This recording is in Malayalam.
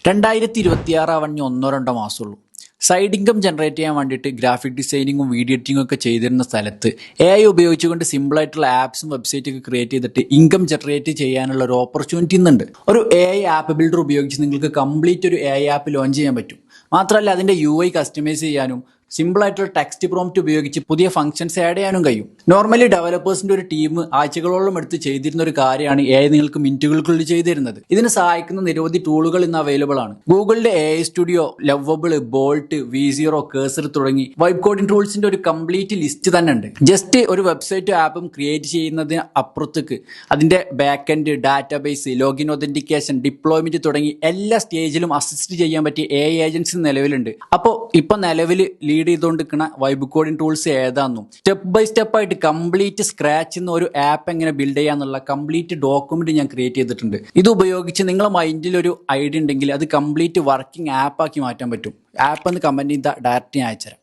2026 ആവണി ഒന്നോ രണ്ടോ മാസമുള്ളൂ. സൈഡ് ഇൻകം ജനറേറ്റ് ചെയ്യാൻ വേണ്ടിയിട്ട് ഗ്രാഫിക് ഡിസൈനിങ്ങും വീഡിയോ എഡിറ്റിംഗും ഒക്കെ ചെയ്തിരുന്ന സ്ഥലത്ത് AI ഉപയോഗിച്ചുകൊണ്ട് സിമ്പിൾ ആയിട്ടുള്ള ആപ്സും വെബ്സൈറ്റ് ഒക്കെ ക്രിയേറ്റ് ചെയ്തിട്ട് ഇൻകം ജനറേറ്റ് ചെയ്യാനുള്ള ഒരു ഓപ്പർച്യൂണിറ്റി ഇന്നുണ്ട്. ഒരു AI ആപ്പ് ബിൽഡർ ഉപയോഗിച്ച് നിങ്ങൾക്ക് കംപ്ലീറ്റ് ഒരു AI ആപ്പ് ലോഞ്ച് ചെയ്യാൻ പറ്റും. മാത്രമല്ല അതിന്റെ UI കസ്റ്റമൈസ് ചെയ്യാനും സിമ്പിൾ ആയിട്ടുള്ള ടെക്സ്റ്റ് പ്രോംപ്റ്റ് ഉപയോഗിച്ച് പുതിയ ഫംഗ്ഷൻസ് ആഡ് ചെയ്യാനും കഴിയും. നോർമലി ഡെവലപ്പേഴ്സിന്റെ ഒരു ടീം ആഴ്ചകളോളം എടുത്ത് ചെയ്തിരുന്ന ഒരു കാര്യമാണ് AI നിങ്ങൾക്ക് മിനിറ്റുകൾക്കുള്ളിൽ ചെയ്തു തരുന്നത്. ഇതിന് സഹായിക്കുന്ന നിരവധി ടൂളുകൾ ഇന്ന് അവൈലബിൾ ആണ്. ഗൂഗിളിന്റെ AI studio, lovable, bolt, V0, കേസർ തുടങ്ങി വൈബ് കോഡിംഗ് ടൂൾസിന്റെ ഒരു കംപ്ലീറ്റ് ലിസ്റ്റ് തന്നെ ഉണ്ട്. ജസ്റ്റ് ഒരു വെബ്സൈറ്റ് ആപ്പും ക്രിയേറ്റ് ചെയ്യുന്നതിന് അപ്പുറത്തേക്ക് അതിന്റെ back end, database, login authentication, deployment തുടങ്ങി എല്ലാ സ്റ്റേജിലും അസിസ്റ്റ് ചെയ്യാൻ പറ്റിയ AI ഏജൻസി നിലവിലുണ്ട്. അപ്പോൾ ഇപ്പൊ നിലവിൽ ലീഡ് ചെയ്തുകൊണ്ടിരിക്കുന്ന വൈബ് കോഡിംഗ് ടൂൾസ് ഏതാണെന്നും സ്റ്റെപ്പ് ബൈ സ്റ്റെപ്പ് ആയിട്ട് കംപ്ലീറ്റ് സ്ക്രാച്ച് ഒരു ആപ്പ് എങ്ങനെ ബിൽഡ് ചെയ്യാന്നുള്ള കംപ്ലീറ്റ് ഡോക്യുമെന്റ് ഞാൻ ക്രിയേറ്റ് ചെയ്തിട്ടുണ്ട്. ഇത് ഉപയോഗിച്ച് നിങ്ങളുടെ മൈൻഡിൽ ഒരു ഐഡിയ ഉണ്ടെങ്കിൽ അത് കംപ്ലീറ്റ് വർക്കിംഗ് ആപ്പ് ആക്കി മാറ്റാൻ പറ്റും. ആപ്പ് എന്ന് കമന്റ് ചെയ്താൽ ഡയറക്റ്റ് ഞാൻ അയച്ചുതരാം.